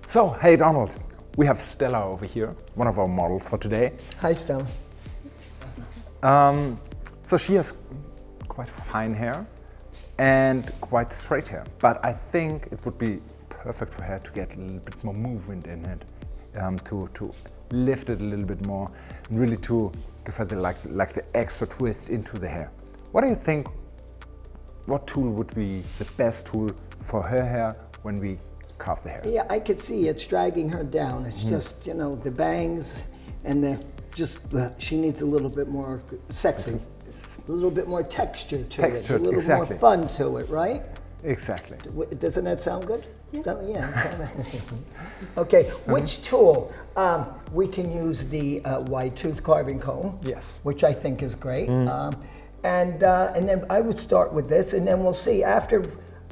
So, hey Donald, we have Stella over here, one of our models for today. Hi Stella. So she has quite fine hair and quite straight hair, but I think it would be perfect for her to get a little bit more movement in it, to lift it a little bit more, and really to give her the extra twist into the hair. What do you think? What tool would be the best tool for her hair when we carve the hair? Yeah, I could see it's dragging her down. It's just, you know, the bangs and she needs a little bit more sexy. A little bit more texture to it. A little more fun to it, right? Exactly. Doesn't that sound good? Yeah. Okay, which tool? We can use the wide tooth carving comb. Yes. Which I think is great. And then I would start with this, and then we'll see after.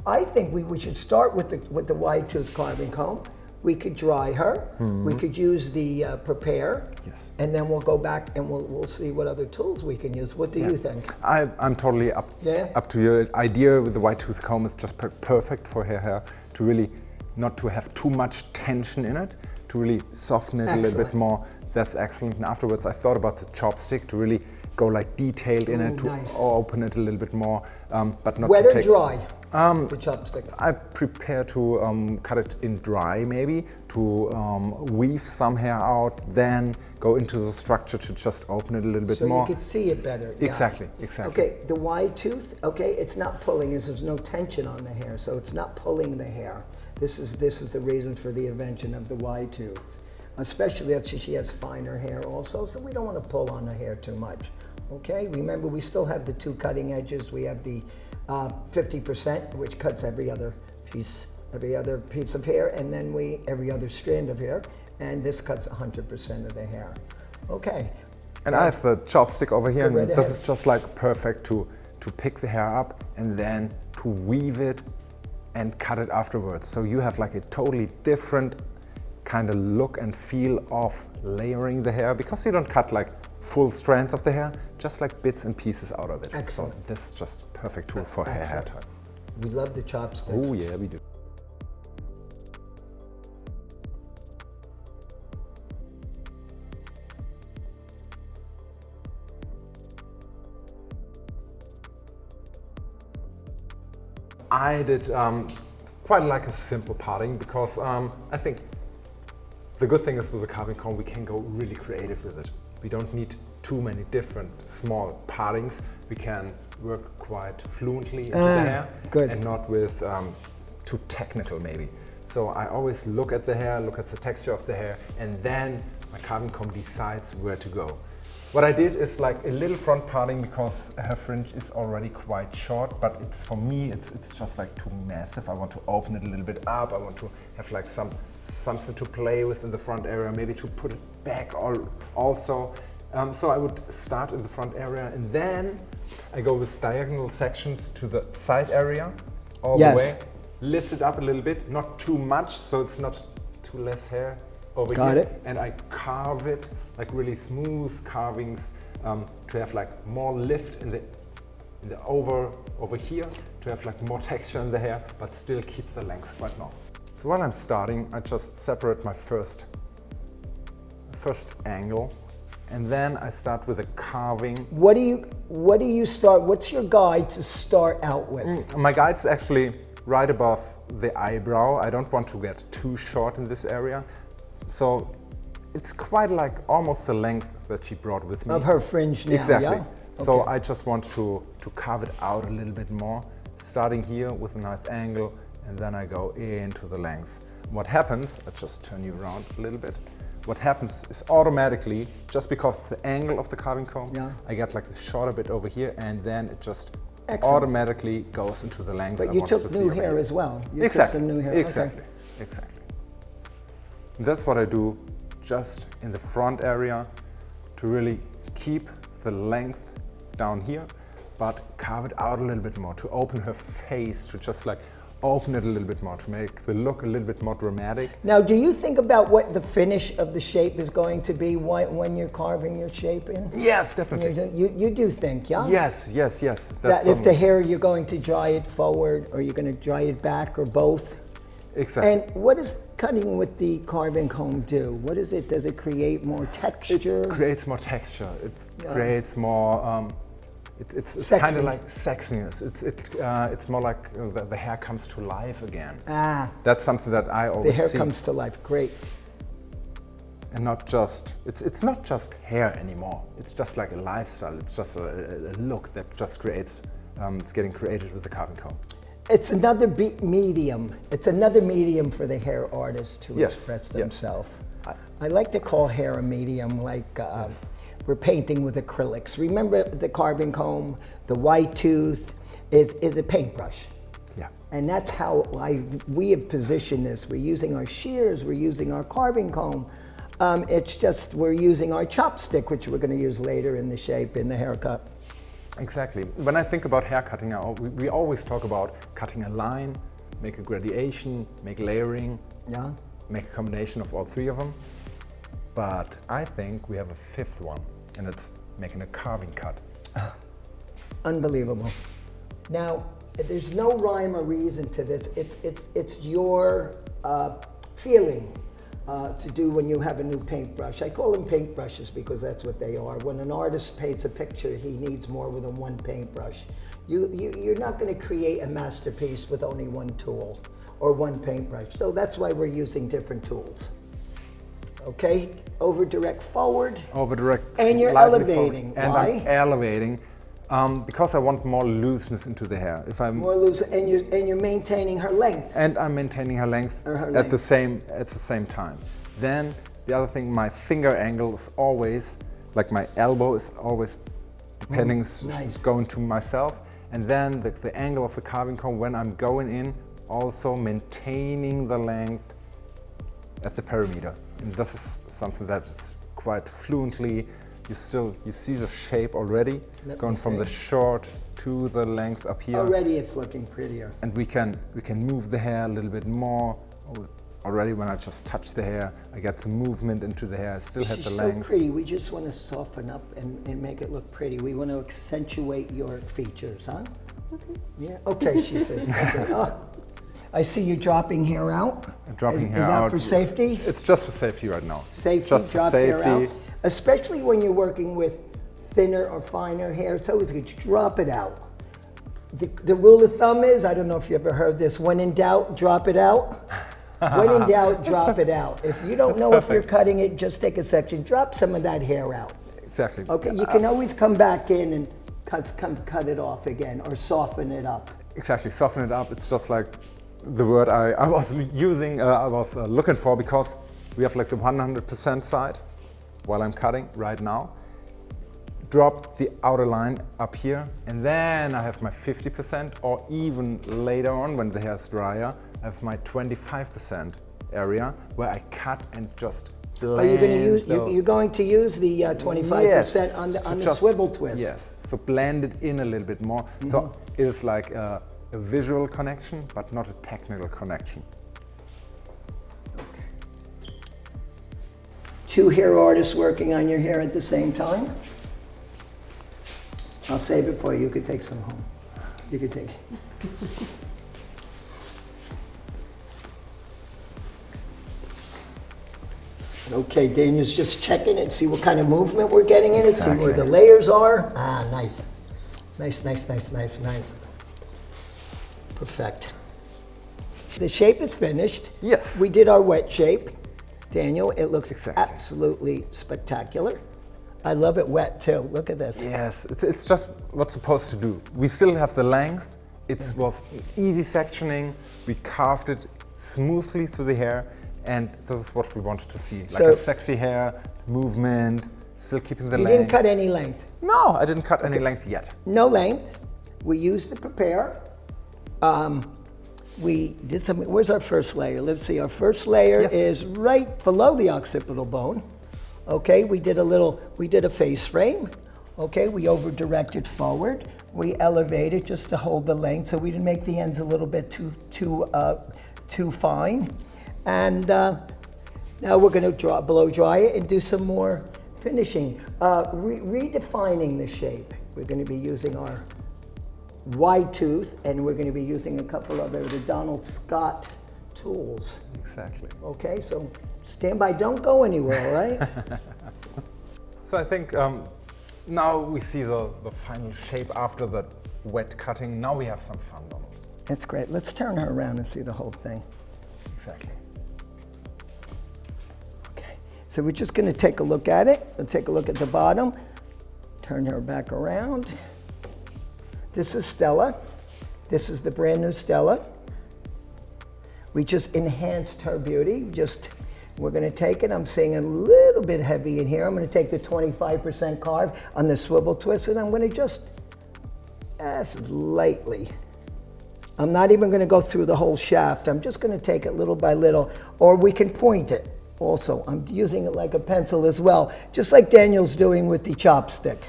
I think we should start with the wide tooth carving comb. We could dry her. We could use the prepare. Yes. And then we'll go back and we'll see what other tools we can use. What do you think? I'm totally up to your idea with the wide tooth comb. Is just perfect for her hair, to really not to have too much tension in it, to really soften it a little bit more. That's excellent. And afterwards I thought about the chopstick to really go like detailed in it, to open it a little bit more, but not wet to or take dry. The chopstick. I prepare to cut it in dry, maybe to weave some hair out, then go into the structure to just open it a little bit more. So you could see it better. Exactly. Okay, the wide tooth. Okay, it's not pulling. There's no tension on the hair, so it's not pulling the hair. This is the reason for the invention of the wide tooth. Especially that she has finer hair also, so we don't want to pull on the hair too much. Okay, remember we still have the two cutting edges. We have the 50%, which cuts every other piece of hair, and then every other strand of hair, and this cuts 100% of the hair. Okay. And I have the chopstick over here, and right this is just like perfect to pick the hair up and then to weave it and cut it afterwards. So you have like a totally different kind of look and feel of layering the hair, because you don't cut like full strands of the hair, just like bits and pieces out of it. Excellent. So this is just a perfect tool for her hair type. We love the chopstick. Oh yeah, we do. I did quite like a simple parting, because I think the good thing is with the carving comb we can go really creative with it. We don't need too many different small partings. We can work quite fluently into the hair, and not with too technical maybe. So I always look at the hair, look at the texture of the hair, and then my carving comb decides where to go. What I did is like a little front parting, because her fringe is already quite short, but for me it's just like too massive. I want to open it a little bit up. I want to have like something to play with in the front area, maybe to put it back also. So I would start in the front area, and then I go with diagonal sections to the side area all the way. Lift it up a little bit, not too much, so it's not too less hair over here. And I carve it like really smooth carvings, to have like more lift in the over here, to have like more texture in the hair, but still keep the length quite long. So when I'm starting, I just separate my first angle, and then I start with a carving. What do you start? What's your guide to start out with? My guide's actually right above the eyebrow. I don't want to get too short in this area. So it's quite like almost the length that she brought with me. Of her fringe now, exactly. Yeah? So I just want to carve it out a little bit more, starting here with a nice angle, and then I go into the length. What happens, I just turn you around a little bit. What happens is automatically, just because of the angle of the carving comb, I get like the shorter bit over here, and then it just automatically goes into the length. But you took new hair as well. You took some new hair. Exactly. That's what I do just in the front area, to really keep the length down here, but carve it out a little bit more, to open her face, to just like open it a little bit more, to make the look a little bit more dramatic. Now, do you think about what the finish of the shape is going to be when you're carving your shape in? Yes, definitely. You do think, yeah? Yes. That if the hair, you're going to dry it forward, or you're going to dry it back, or both? Exactly. And what is cutting with the carving comb do? What is it? Does it create more texture? It creates more texture. It creates more. It's kind of like sexiness. It's more like the hair comes to life again. That's something that I always see. The hair comes to life. Great. And not just it's not just hair anymore. It's just like a lifestyle. It's just a look that just creates. It's getting created with the carving comb. It's another medium. It's another medium for the hair artist to express themselves. I like to call hair a medium, like we're painting with acrylics. Remember the carving comb, the white tooth is a paintbrush. Yeah. And that's how we have positioned this. We're using our shears, we're using our carving comb. It's just we're using our chopstick, which we're going to use later in the shape, in the haircut. Exactly. When I think about hair cutting, we always talk about cutting a line, make a gradation, make layering, make a combination of all three of them. But I think we have a fifth one, and it's making a carving cut. Unbelievable. Now, there's no rhyme or reason to this. It's your feeling to do when you have a new paintbrush. I call them paintbrushes because that's what they are. When an artist paints a picture, he needs more than one paintbrush. You're not going to create a masterpiece with only one tool or one paintbrush. So that's why we're using different tools. Okay, over direct forward. Over direct. And you're elevating. And why? I'm elevating because I want more looseness into the hair. If I'm more loose, and you're maintaining her length. And I'm maintaining her length at the same time. Then the other thing, my finger angle is always, like my elbow is always depending, going to myself. And then the angle of the carving comb when I'm going in, also maintaining the length at the perimeter. And this is something that is quite fluently. You see the shape already, going from the short to the length up here. Already it's looking prettier. And we can move the hair a little bit more. Already when I just touch the hair, I get some movement into the hair. I still have the length. She's so pretty. We just want to soften up and make it look pretty. We want to accentuate your features, huh? Yeah. Okay, she says. Okay. I see you dropping hair out. Dropping hair out. Is that for safety? It's just for safety right now. Safety, just drop for safety. Hair out. Especially when you're working with thinner or finer hair, it's always good to drop it out. The rule of thumb is, I don't know if you ever heard this, when in doubt, drop it out. When in doubt, drop it out. If you don't know if you're cutting it, just take a section, drop some of that hair out. Exactly. Okay, you can always come back in and cut it off again or soften it up. Exactly, soften it up. It's just like the word I was using, I was looking for, because we have like the 100% side while I'm cutting right now. Drop the outer line up here, and then I have my 50%, or even later on when the hair is drier, I have my 25% area where I cut and just blend. Are you going to use? You're going to use the 25% on the swivel twist. Yes. So blend it in a little bit more. Mm-hmm. So it is like a visual connection, but not a technical connection. Okay. Two hair artists working on your hair at the same time. I'll save it for you. You could take some home. You could take it. Okay, Daniel's just checking it, see what kind of movement we're getting in it, see where the layers are. Ah, nice. Nice, nice, nice, nice, nice. Perfect. The shape is finished. Yes. We did our wet shape. Daniel, it looks absolutely spectacular. I love it wet too. Look at this. Yes, it's just what's supposed to do. We still have the length. It was easy sectioning. We carved it smoothly through the hair, and this is what we wanted to see. Like a sexy hair, movement, still keeping the length. You didn't cut any length? No, I didn't cut any length yet. No length. We used the prepare. We did some, where's our first layer? Let's see, our first layer is right below the occipital bone. Okay, we did a face frame. Okay, we over directed forward. We elevated just to hold the length, so we didn't make the ends a little bit too fine. And now we're going to blow dry it and do some more finishing. Redefining the shape. We're going to be using our wide tooth, and we're going to be using a couple other the Donald Scott tools. Exactly. Okay, so stand by, don't go anywhere, all right? So I think now we see the final shape after that wet cutting. Now we have some fun, Donald. That's great. Let's turn her around and see the whole thing. Exactly. Okay, so we're just going to take a look at it. Let's take a look at the bottom. Turn her back around. This is Stella. This is the brand new Stella. We just enhanced her beauty. We're going to take it. I'm seeing a little bit heavy in here. I'm going to take the 25% carve on the swivel twist, and I'm going to just lightly. I'm not even going to go through the whole shaft. I'm just going to take it little by little, or we can point it. Also, I'm using it like a pencil as well, just like Daniel's doing with the chopstick.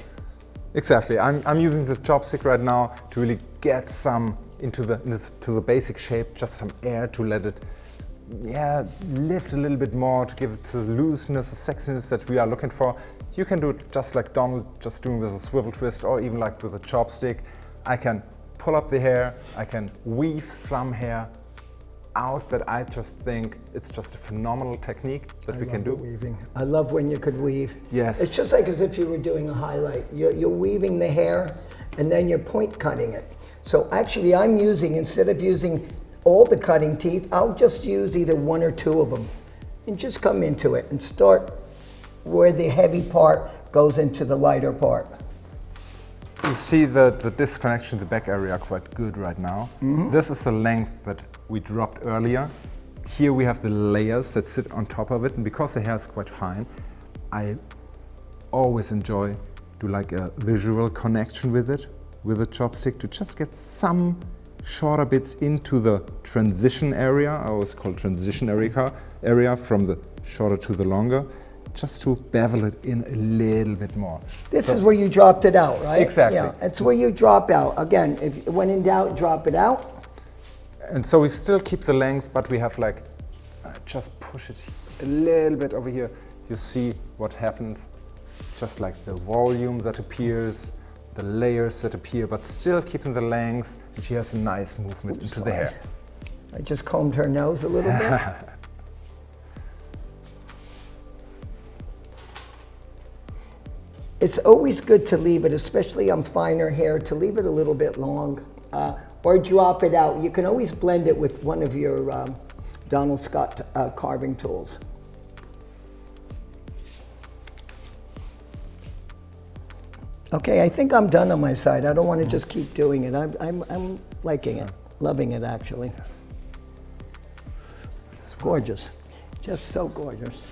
Exactly. I'm using the chopstick right now to really get some into the basic shape, just some air to let it lift a little bit more, to give it the looseness, the sexiness that we are looking for. You can do it just like Donald just doing with a swivel twist, or even like with a chopstick. I can pull up the hair, I can weave some hair out that I just think it's just a phenomenal technique that we can do. Weaving. I love when you could weave. Yes. It's just like as if you were doing a highlight. You're weaving the hair and then you're point cutting it. So actually I'm using, instead of using all the cutting teeth, I'll just use either one or two of them and just come into it and start where the heavy part goes into the lighter part. You see the disconnection in the back area quite good right now. Mm-hmm. This is the length that we dropped earlier. Here we have the layers that sit on top of it, and because the hair is quite fine, I always enjoy do like a visual connection with it, with a chopstick, to just get some shorter bits into the transition area. I always call it transition area from the shorter to the longer, just to bevel it in a little bit more. This is where you dropped it out, right? Exactly. Yeah, it's where you drop out. Again, if when in doubt, drop it out. And so we still keep the length, but we have like, just push it a little bit over here. You see what happens, just like the volume that appears, the layers that appear, but still keeping the length, and she has a nice movement into the hair. I just combed her nose a little bit. It's always good to leave it, especially on finer hair, to leave it a little bit long, or drop it out. You can always blend it with one of your Donald Scott carving tools. Okay, I think I'm done on my side. I don't want to just keep doing it. I'm liking it, loving it actually. Yes. It's gorgeous, just so gorgeous.